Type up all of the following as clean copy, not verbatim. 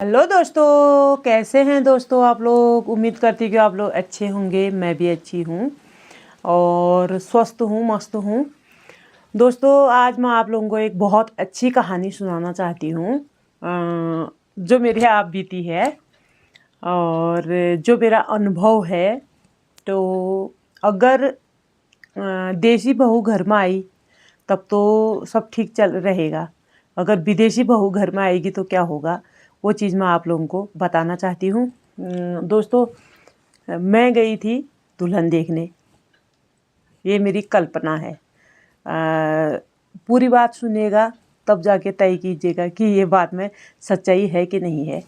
Hello दोस्तों, कैसे हैं दोस्तों आप लोग। उम्मीद करती हूँ कि आप लोग अच्छे होंगे। मैं भी अच्छी हूँ और स्वस्थ हूँ, मस्त हूँ। दोस्तों, आज मैं आप लोगों को एक बहुत अच्छी कहानी सुनाना चाहती हूँ जो मेरे आप बीती है और जो मेरा अनुभव है। तो अगर देसी बहू घर में आई तब तो सब ठीक चल रहेगा। अगर विदेशी बहू घर में आएगी तो क्या होगा, वो चीज़ मैं आप लोगों को बताना चाहती हूँ। दोस्तों, मैं गई थी दुल्हन देखने। ये मेरी कल्पना है। पूरी बात सुनिएगा तब जाके तय कीजिएगा कि ये बात में सच्चाई है कि नहीं है।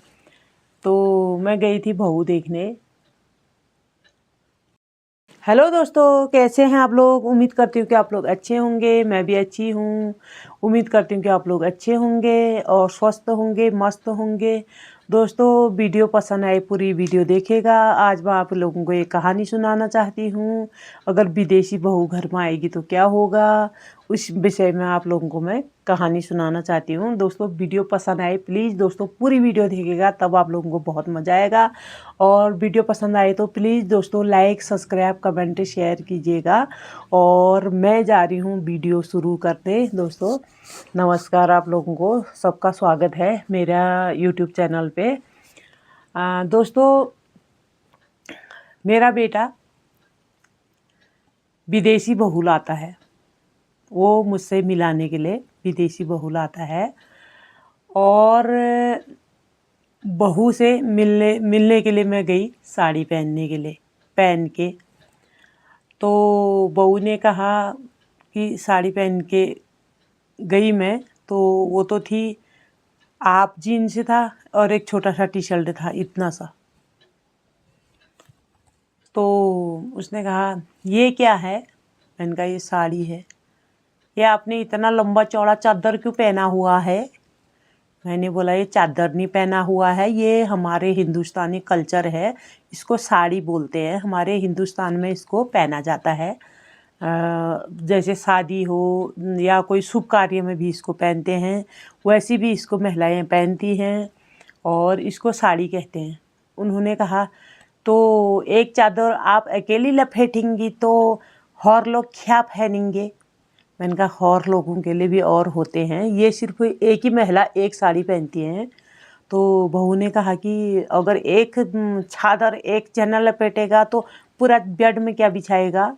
तो मैं गई थी बहू देखने। हेलो दोस्तों, कैसे हैं आप लोग। उम्मीद करती हूँ कि आप लोग अच्छे होंगे। मैं भी अच्छी हूँ। उम्मीद करती हूँ कि आप लोग अच्छे होंगे और स्वस्थ होंगे, मस्त होंगे। दोस्तों, वीडियो पसंद आए पूरी वीडियो देखिएगा। आज मैं आप लोगों को एक कहानी सुनाना चाहती हूँ। अगर विदेशी बहू घर में आएगी तो क्या होगा, उस विषय में आप लोगों को मैं कहानी सुनाना चाहती हूँ। दोस्तों, वीडियो पसंद आए प्लीज़ दोस्तों पूरी वीडियो देखिएगा, तब आप लोगों को बहुत मज़ा आएगा। और वीडियो पसंद आए तो प्लीज़ दोस्तों लाइक, सब्सक्राइब, कमेंट, शेयर कीजिएगा। और मैं जा रही हूँ वीडियो शुरू करने। दोस्तों नमस्कार, आप लोगों को सबका स्वागत है मेरा यूट्यूब चैनल पे। दोस्तों, मेरा बेटा विदेशी बहू लाता है। वो मुझसे मिलाने के लिए विदेशी बहू लाता है और बहू से मिलने के लिए मैं गई साड़ी पहनने के लिए, पहन के। तो बहू ने कहा कि साड़ी पहन के गई मैं, तो वो तो थी आप जीन्स था और एक छोटा सा टी शर्ट था, इतना सा। तो उसने कहा ये क्या है। मैंने कहा ये साड़ी है। ये आपने इतना लंबा चौड़ा चादर क्यों पहना हुआ है। मैंने बोला ये चादर नहीं पहना हुआ है, ये हमारे हिंदुस्तानी कल्चर है, इसको साड़ी बोलते हैं। हमारे हिंदुस्तान में इसको पहना जाता है। जैसे शादी हो या कोई शुभ कार्य में भी इसको पहनते हैं, वैसी भी इसको महिलाएं पहनती हैं और इसको साड़ी कहते हैं। उन्होंने कहा तो एक चादर आप अकेली लपेटेंगी तो और लोग क्या पहनेंगे। मैंने कहा और लोगों के लिए भी और होते हैं, ये सिर्फ एक ही महिला एक साड़ी पहनती हैं। तो बहू ने कहा कि अगर एक चादर एक जना लपेटेगा तो पूरा बेड में क्या बिछाएगा।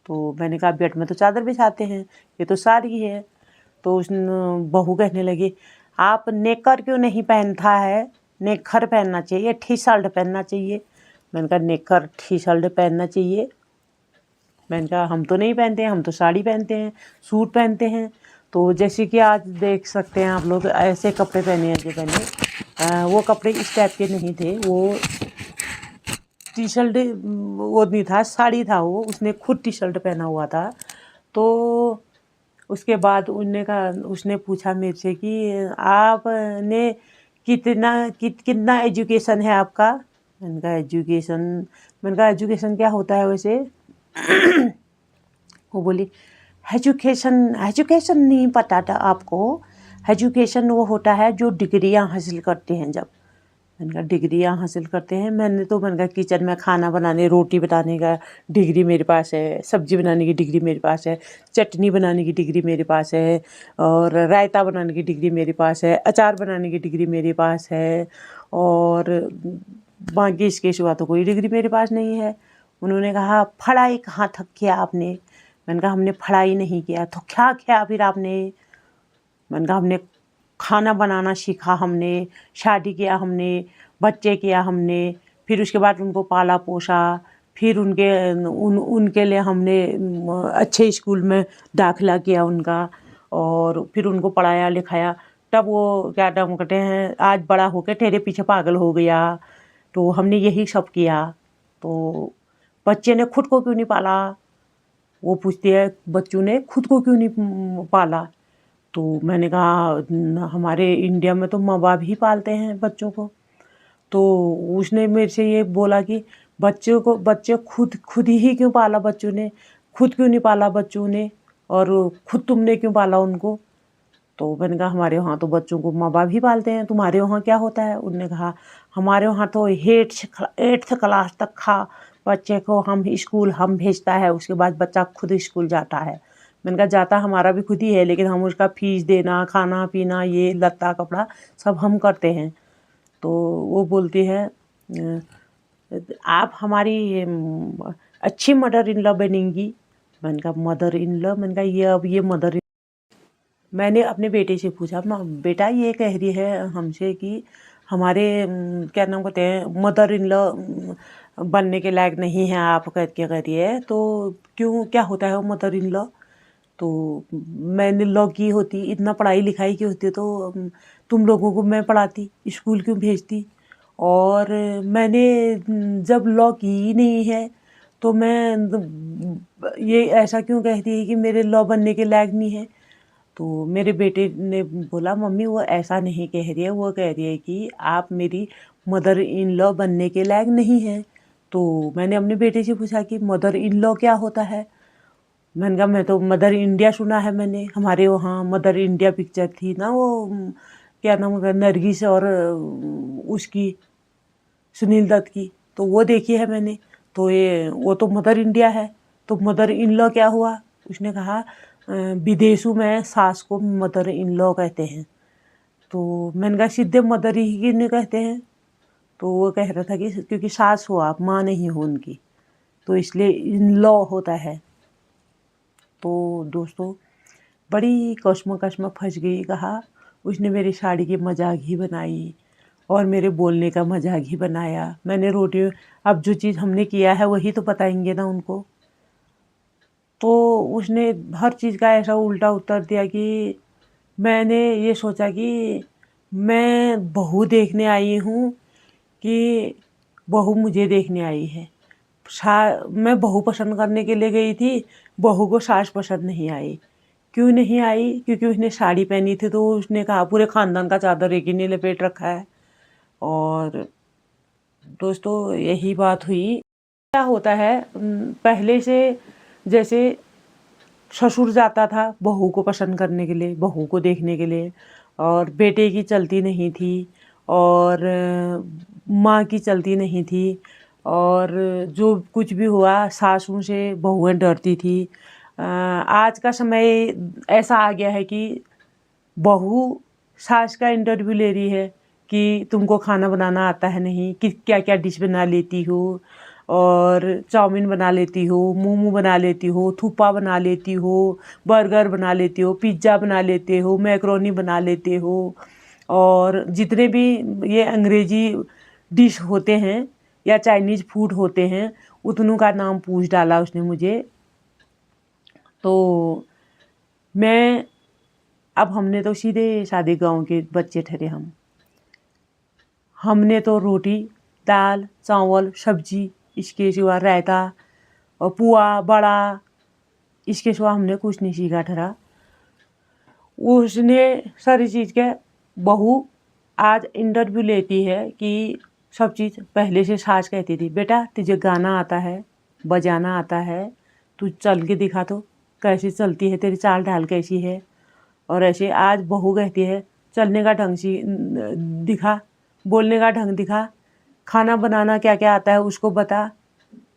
तो मैंने कहा बेड में तो चादर बिछाते हैं, ये तो साड़ी है। तो उस बहू कहने लगी आप नेकर क्यों नहीं पहनता है, नेकर पहनना चाहिए, टी शर्ट पहनना चाहिए। मैंने कहा नेकर टी शर्ट पहनना चाहिए। मैंने कहा हम तो नहीं पहनते हैं, हम तो साड़ी पहनते हैं, सूट पहनते हैं। तो जैसे कि आज देख सकते हैं आप लोग, ऐसे कपड़े पहने हैं जो पहने, वो कपड़े इस टाइप के नहीं थे। वो टी शर्ट वो नहीं था, साड़ी था वो। उसने खुद टी शर्ट पहना हुआ था। तो उसके बाद उसने पूछा मेरे से कि आपने कितना एजुकेशन है आपका। मैंने कहा एजुकेशन, मैंने कहा एजुकेशन क्या होता है वैसे। वो बोली एजुकेशन, एजुकेशन नहीं पता था आपको। एजुकेशन वो होता है जो डिग्रियां हासिल करते हैं जब। मैंने कहा डिग्रियां हासिल करते हैं। मैंने कहा किचन में खाना बनाने, रोटी बनाने का डिग्री मेरे पास है, सब्जी बनाने की डिग्री मेरे पास है, चटनी बनाने की डिग्री मेरे पास है, और रायता बनाने की डिग्री मेरे पास है, अचार बनाने की डिग्री मेरे पास है, और बाकी इसके सिवा तो कोई डिग्री मेरे पास नहीं है। उन्होंने कहा पढ़ाई कहाँ तक किया आपने। मैंने कहा हमने पढ़ाई नहीं किया। तो क्या किया फिर आपने। मैंने कहा हमने खाना बनाना सीखा, हमने शादी किया, हमने बच्चे किया हमने, फिर उसके बाद उनको पाला पोसा, फिर उनके लिए हमने अच्छे स्कूल में दाखिला किया उनका, और फिर उनको पढ़ाया लिखाया। तब वो क्या नाम कहते हैं, आज बड़ा होकर तेरे पीछे पागल हो गया। तो हमने यही सब किया। तो बच्चे ने खुद को क्यों नहीं पाला। वो पूछती है बच्चों ने खुद को क्यों नहीं पाला। तो मैंने कहा हमारे इंडिया में तो माँ बाप ही पालते हैं बच्चों को। तो उसने मेरे से ये बोला कि बच्चे खुद ही क्यों पाला बच्चों ने, खुद क्यों नहीं पाला बच्चों ने, और खुद तुमने क्यों पाला उनको। तो मैंने कहा हमारे वहाँ तो बच्चों को माँ बाप ही पालते हैं, तुम्हारे वहाँ क्या होता है? उन्होंने कहा हमारे वहाँ तो 8th क्लास तक खा बच्चे को हम स्कूल हम भेजता है, उसके बाद बच्चा खुद स्कूल जाता है। मैंने कहा जाता हमारा भी खुद ही है, लेकिन हम उसका फीस देना, खाना पीना, ये लत्ता कपड़ा सब हम करते हैं। तो वो बोलती है आप हमारी अच्छी मदर इन लॉ बनेंगी। मैंने कहा मदर इन लॉ? मैंने कहा ये अब ये मदर। मैंने अपने बेटे से पूछा बेटा ये कह रही है हमसे कि हमारे क्या नाम कहते हैं मदर इन लॉ बनने के लायक नहीं है आप, कह के कह रही है, तो क्यों क्या होता है वो मदर इन लॉ? तो मैंने लॉ की होती, इतना पढ़ाई लिखाई की होती तो तुम लोगों को मैं पढ़ाती, स्कूल क्यों भेजती? और मैंने जब लॉ की ही नहीं है तो मैं ये ऐसा क्यों कहती है कि मेरे लॉ बनने के लायक नहीं है? तो मेरे बेटे ने बोला मम्मी वो ऐसा नहीं कह रही है, वो कह रही है कि आप मेरी मदर इन लॉ बनने के लायक नहीं है। तो मैंने अपने बेटे से पूछा कि मदर इन लॉ क्या होता है? मैंने कहा मैं तो मदर इंडिया सुना है मैंने, हमारे वहाँ मदर इंडिया पिक्चर थी ना, वो क्या नाम है नरगिस और उसकी सुनील दत्त की, तो वो देखी है मैंने। तो ये वो तो मदर इंडिया है, तो मदर इन लॉ क्या हुआ? उसने कहा विदेशों में सास को मदर इन लॉ कहते हैं। तो मैंने कहा सीधे मदर ही क्यों कहते हैं? तो वो कह रहा था कि क्योंकि सास हो आप, माँ नहीं हो उनकी, तो इसलिए इन लॉ होता है। तो दोस्तों बड़ी कश्मकश में फंस गई। कहा उसने मेरी साड़ी की मजाक ही बनाई और मेरे बोलने का मजाक ही बनाया। मैंने रोटी, अब जो चीज़ हमने किया है वही तो बताएंगे ना उनको। तो उसने हर चीज़ का ऐसा उल्टा उत्तर दिया कि मैंने ये सोचा कि मैं बहू देखने आई हूँ कि बहू मुझे देखने आई है। मैं बहू पसंद करने के लिए गई थी, बहू को सास पसंद नहीं आई। क्यों नहीं आई? क्योंकि उसने साड़ी पहनी थी, तो उसने कहा पूरे खानदान का चादर एक ही ने लपेट रखा है। और दोस्तों यही बात हुई। क्या होता है पहले से, जैसे ससुर जाता था बहू को पसंद करने के लिए, बहू को देखने के लिए, और बेटे की चलती नहीं थी, और माँ की चलती नहीं थी, और जो कुछ भी हुआ सासों से बहुएं डरती थी। आज का समय ऐसा आ गया है कि बहू सास का इंटरव्यू ले रही है कि तुमको खाना बनाना आता है नहीं, कि क्या क्या डिश बना लेती हो, और चाउमीन बना लेती हो, मोमो बना लेती हो, थूपा बना लेती हो, बर्गर बना लेती हो, पिज्ज़ा बना लेते हो, मैक्रोनी बना लेते हो, और जितने भी ये अंग्रेजी डिश होते हैं या चाइनीज़ फूड होते हैं उतनों का नाम पूछ डाला उसने मुझे। तो मैं, अब हमने तो सीधे सादे गांव के बच्चे ठहरे हमने तो रोटी दाल चावल सब्जी, इसके सिवा रायता और पुआ बड़ा, इसके सिवा हमने कुछ नहीं सीखा ठहरा। उसने सारी चीज़ के बहू आज इंटरव्यू लेती है कि सब चीज़ पहले से सास कहती थी बेटा तुझे गाना आता है, बजाना आता है, तू चल के दिखा तो कैसी चलती है, तेरी चाल ढाल कैसी है। और ऐसे आज बहू कहती है चलने का ढंग सी दिखा, बोलने का ढंग दिखा, खाना बनाना क्या क्या आता है उसको बता,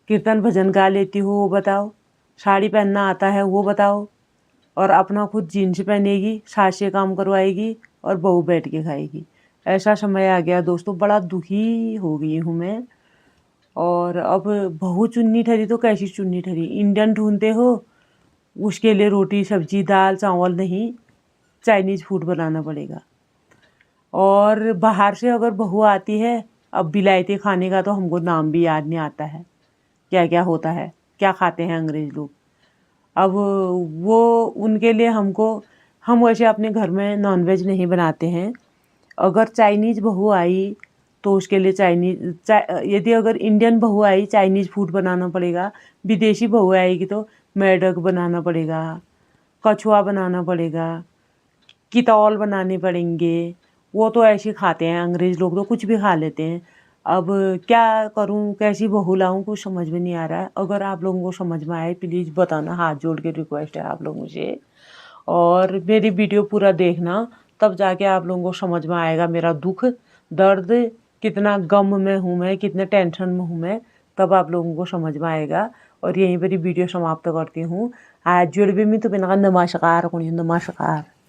कीर्तन भजन गा लेती हो वो बताओ, साड़ी पहनना आता है वो बताओ, और अपना खुद जीन्स पहनेगी, सास से काम करवाएगी और बहू बैठ के खाएगी। ऐसा समय आ गया दोस्तों, बड़ा दुखी हो गई हूँ मैं। और अब बहू चुन्नी ठहरी तो कैसी चुन्नी ठहरी, इंडियन ढूंढते हो उसके लिए रोटी सब्जी दाल चावल नहीं, चाइनीज़ फूड बनाना पड़ेगा। और बाहर से अगर बहू आती है, अब विलायती खाने का तो हमको नाम भी याद नहीं आता है, क्या क्या होता है, क्या खाते हैं अंग्रेज़ लोग। अब वो उनके लिए हम वैसे अपने घर में नॉनवेज नहीं बनाते हैं। अगर चाइनीज़ बहू आई तो उसके लिए यदि अगर इंडियन बहू आई चाइनीज़ फूड बनाना पड़ेगा, विदेशी बहू आएगी तो मेढक बनाना पड़ेगा, कछुआ बनाना पड़ेगा, कितौल बनाने पड़ेंगे। वो तो ऐसे खाते हैं अंग्रेज़ लोग, तो कुछ भी खा लेते हैं। अब क्या करूं, कैसी बहू लाऊं, कुछ समझ में नहीं आ रहा है। अगर आप लोगों को समझ में आए प्लीज़ बताना, हाथ जोड़ के रिक्वेस्ट है आप लोगों से। और मेरी वीडियो पूरा देखना, तब जाके आप लोगों को समझ में आएगा मेरा दुख दर्द, कितना गम में हूँ मैं, कितने टेंशन में हूँ मैं, तब आप लोगों को समझ में आएगा। और यहीं पर वीडियो समाप्त करती हूँ। आज जुड़ भी मैं तो बिना नमस्कार, नमस्कार।